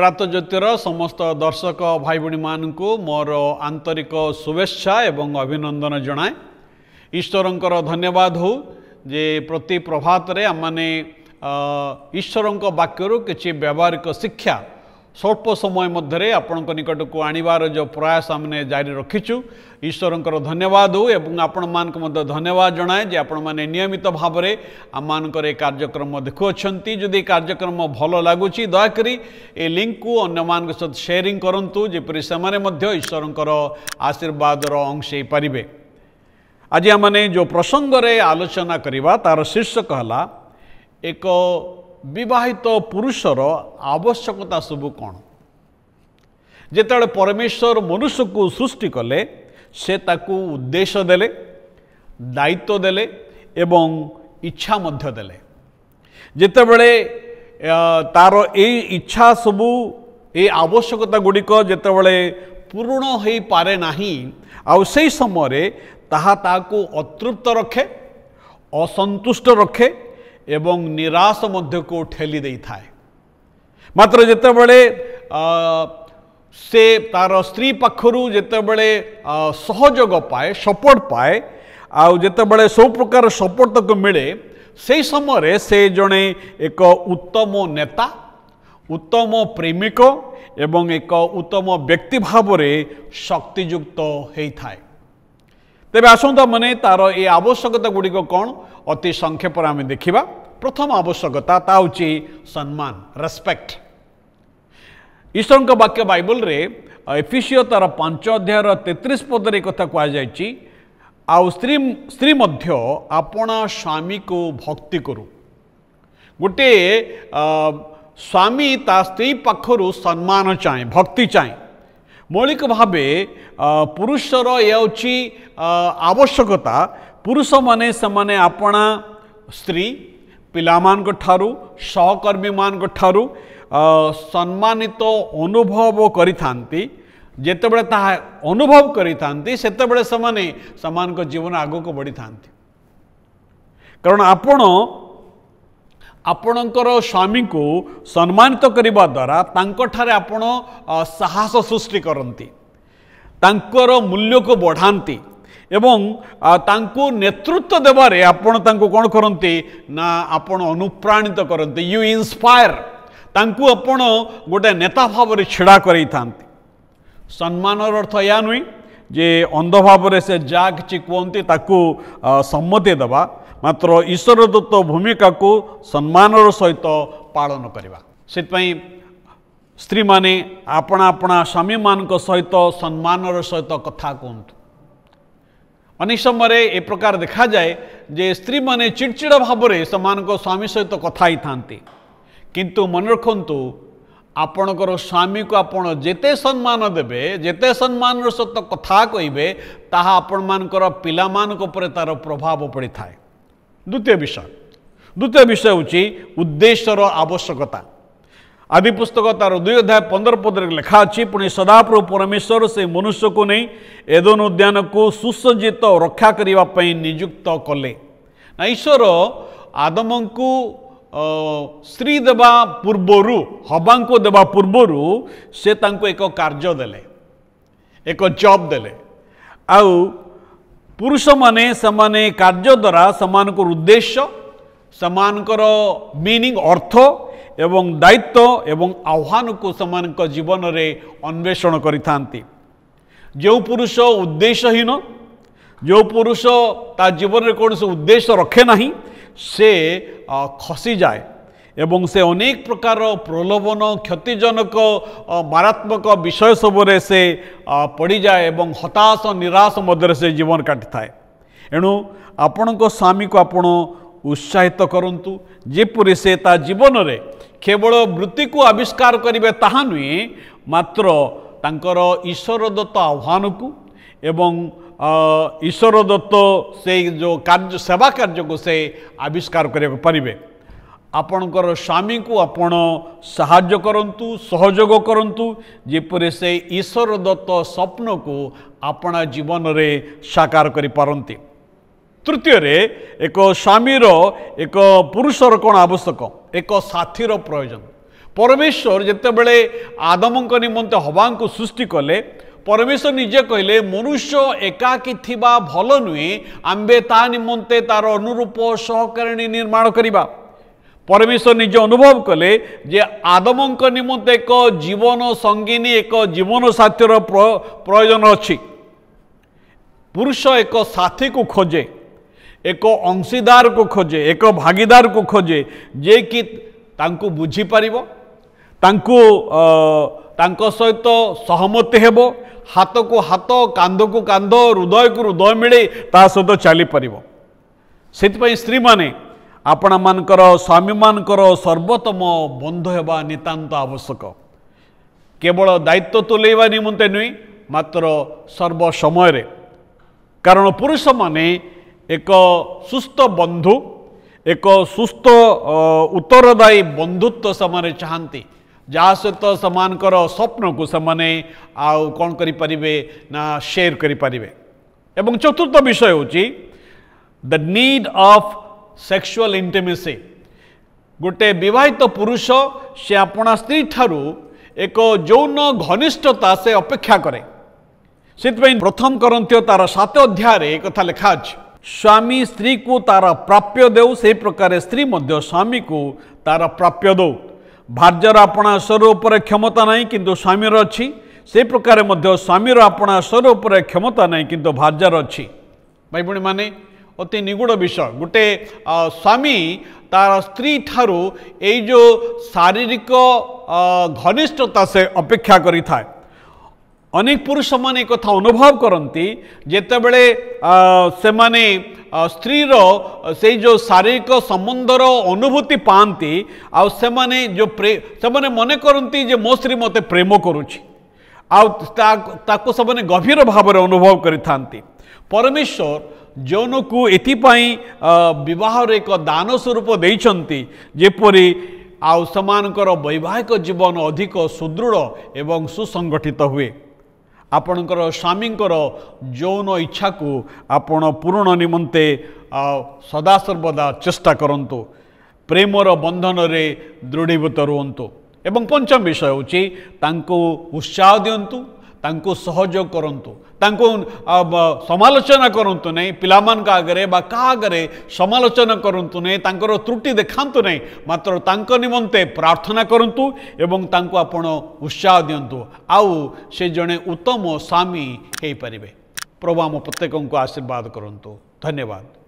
प्रातज्योतिर समस्त दर्शक भाई भणी मानू मोर आंतरिक शुभेच्छा एवं अभिनंदन जनाए। ईश्वरंकर धन्यवाद हो जे प्रति प्रभात रे आमने ईश्वरंक वाक्यरु किछि व्यावहारिक शिक्षा स्वल्प समय मध्य आपण निकट को आणवार जो प्रयास आमने जारी रखीचु। ईश्वरंकर धन्यवाद हो एवं आपण मानक मध्य धन्यवाद जनाए जे आपण माने नियमित भाव में आम मानकर ए कार्यक्रम देखुअछंती। जदि कार्यक्रम भल लगुच दयाकरी ए लिंक को अन्य मान सहित शेयरिंग करंतु जेपरि सेमाने मध्य ईश्वरंकर आशीर्वादर अंश हो पारिबे। आज आमने जो प्रसंग रे आलोचना करिबा तार शीर्षक हला एक विवाहित पुरुषर आवश्यकता सब कौन। जेतेबेले परमेश्वर मनुष्य को सृष्टि कले से ताकू उद्देश्य देले, दायित्व देले एवं इच्छा मध्य देले। जेतेबेले तार ए इच्छा सबू ए आवश्यकता गुड़िक जेतेबेले पूर्ण हो पारे नाही आउ सेही समय ताहा ताकू अतृप्त रखे, असंतुष्ट रखे एवं निराश मध्य को ठेली दे थाए। मात्र जेतेबेले से तार स्त्री पाखरु जेतेबेले सहयोग पाए, सपोर्ट पाए आउ जेतेबेले सब प्रकार सपोर्ट तक मिले से समय से जड़े एक उत्तम नेता, उत्तम प्रेमिक एवं एक उत्तम व्यक्ति भाव में शक्तियुक्त होता है। तेरे आसंता मने तार ये आवश्यकता गुड़िक कौन अति संक्षेप आम देखा। प्रथम आवश्यकता ता हूँ सम्मान, रेस्पेक्ट। ईश्वर का वाक्य बाइबल रे एफिसियो तार 5 अध्याय 33 पद कथा कहुई आउ स्त्री मध्य आपणा स्वामी को भक्ति करू। गोटे स्वामी ता स्त्री पाखरु सम्मान चाहे, भक्ति चाहे। मौलिक भावे पुरुषर ये आवश्यकता। पुरुष माने समाने आपणा स्त्री पिलामान ठारू सहकर्मी मान ठारू सम्मानित अनुभव करिथांती। जेतेबेले ताहा अनुभव करिथांती सेतेबेले समाने समान को जीवन आगो को बढ़ी थांती। कारण आपणकर स्वामी को सम्मानित करने द्वारा तांकोठारे आपण साहस सृष्टि करती, तांकर मूल्य को बढ़ाती एवं तांको नेतृत्व देवारे आपण तांको कौन करती ना आपण अनुप्राणित करती। यू इंस्पायर तांको आपण गोटे नेता भाव में छिड़ा करई थांती। सम्मानर अर्थ या नुई जे अंध भाव में से जा कि कहते ताकू सम्मति देवा, मात्र ईश्वर दत्त भूमिका को सम्मानर सहित पालन करवा। से स्त्री माने आपणा आपणा स्वामी मान सहित सम्मानर सहित कथा कहतु। अनेक समय ए प्रकार देखा जाए जे स्त्री माने चिड़चिड़ा भाव में समान स्वामी सहित कथा ही थांती। किंतु मन रखंतु आपणकर स्वामी को आपण जेते सम्मान देबे, जेते सम्मान सहित कथा कहिबे ताहा आपण मानकर पिला मानक ऊपर तार प्रभाव पड़ी थाए। द्वितीय विषय हूँ उद्देश्यर आवश्यकता। आदि पुस्तक तार 2 अध्याय 15 पद लिखा अच्छी पुणी सदाप्रभु परमेश्वर से मनुष्य को नहीं एदन उद्यान को सुसज्जित रक्षा करने नियुक्त कले। ईश्वर आदम को स्त्री देवा पूर्वरु, हवा को देवा पूर्वरु से तांको एक कार्य देले, एक जॉब देले। आउ पुरुष माने समाने कार्य द्वारा समान को उद्देश्य, समानकर मीनिंग अर्थ एवं दायित्व एवं आह्वान को समान जीवन रे अन्वेषण करिथांती। जो पुरुष उद्देश्यहीन, जो पुरुष ता जीवन रे कौन से उद्देश्य रखे नहीं से खसी जाए एवं से अनेक प्रकार प्रलोभन क्षतिजनक मारात्मक विषय सबरे से पड़ी जाए एवं हताश निराश मध्य से जीवन काटि थाए। एणु आपण स्वामी को आपण उत्साहित करंतु जेपरि से ता जीवन रे केवल वृत्ति को आविष्कार करिवे ताहा नुहे, मात्र तांकर ईश्वर दत्त आह्वान को एवं ईश्वर दत्त से जो कार्य सेवा कार्य को से आविष्कार करिया पारिबे। आपणकर स्वामी को आपण साहाय्य करंतु, सहयोग करंतु जेपरि से ईश्वर दत्त स्वप्न को अपना जीवन रे साकार करि पारंती। तृतीय रे एक स्वामीर एक पुरुषर कौन आवश्यक, एक साथीर प्रयोजन। परमेश्वर जितेबले आदम निमंते हवा को सृष्टि कले परमेश्वर निजे कहले मनुष्य एकाकी थिबा भल नुहे आंबे ता निमंते तार अनुरूप सहकारिणी निर्माण करिबा। परमेश्वर निजे अनुभव कले जे आदम निमंते एक जीवन संगिनी एक जीवन साथीर प्रयोजन अच्छी। पुरुष एक साथी को खोजे एक अंशीदार को खोजे एक भागीदार को खोजे जे कि तांको बुझी पारिबो तांको सहित सहमति हेबो हाथ को हाथ कांध को कांध हृदय को हृदय मिले ता सहित चली पारिबो। सेतिपई स्त्री माने आपण मानकर स्वामी मानकर सर्वोत्तम बंधु हेबा नितांत आवश्यक। केवल दायित्व तुलेवा निमंते नुई मात्र सर्व समय रे। कारण पुरुष माने एक सुस्थ बंधु एक सुस्थ उत्तरदायी बंधुत्व से चाहती जहाँ सहित सेमानकर स्वप्न को सेमाने आउ कौन करि परिबे ना शेयर करि परिबे। एवं चतुर्थ विषय होची the need of sexual intimacy. गोटे विवाहित पुरुष से अपना स्त्री ठारू एक यौन घनिष्ठता से अपेक्षा करे। सेतपई प्रथम करंत्य तार 7 अध्याय एक कथा लिखा अछि स्वामी स्त्री को तार प्राप्य देउ से प्रकार स्त्री मध्य स्वामी को तार प्राप्य दो। भार्यर अपना स्वर उपर क्षमता नहीं किंतु स्वामीर अच्छी से प्रकार मध्य स्वामीर अपना स्वर उपर क्षमता नहीं किंतु भार्यर अच्छी। भाई भणी माने अति निगूढ़ विषय। गोटे स्वामी तार स्त्री ठारू ए जो शारीरिक घनिष्ठता से अपेक्षा करि थाए। अनेक पुरुष माने कथा अनुभव करती जेतेबेले से माने स्त्रीर से जो शारीरिक संबंधर अनुभूति पाती आ से माने जो से माने मने करती जे मो स्त्री मते प्रेम करुछि ताको से माने गभीर भाव में अनुभव करिथांती। परमेश्वर जौन को एथिपाई विवाह एक दान स्वरूप देइछंती जेपरि आउ समानकर वैवाहिक जीवन अधिक सुदृढ़ एवं सुसंगठित हुए। आपणकर स्वामींकर यौन इच्छा को आपण पूर्ण निमंते सदासर्वदा चेष्टा करंतु प्रेमर बंधन रे दृढ़ीभूत रुहंतु। एवं पंचम विषय होची तांको उत्साह दियंतु तांको सहयोग करंतु तांको समालोचना करंतु नहीं पिलामान का आगरे बा का आगरे समालोचना करंतु नहीं तांकर त्रुटि देखांतु नहीं मात्र तांको निमंते प्रार्थना करंतु एवं तांको आपण उत्साह दियंतु आउ से जने उत्तम स्वामी हे परिबे। प्रभु आम प्रत्येक को आशीर्वाद करंतु। धन्यवाद।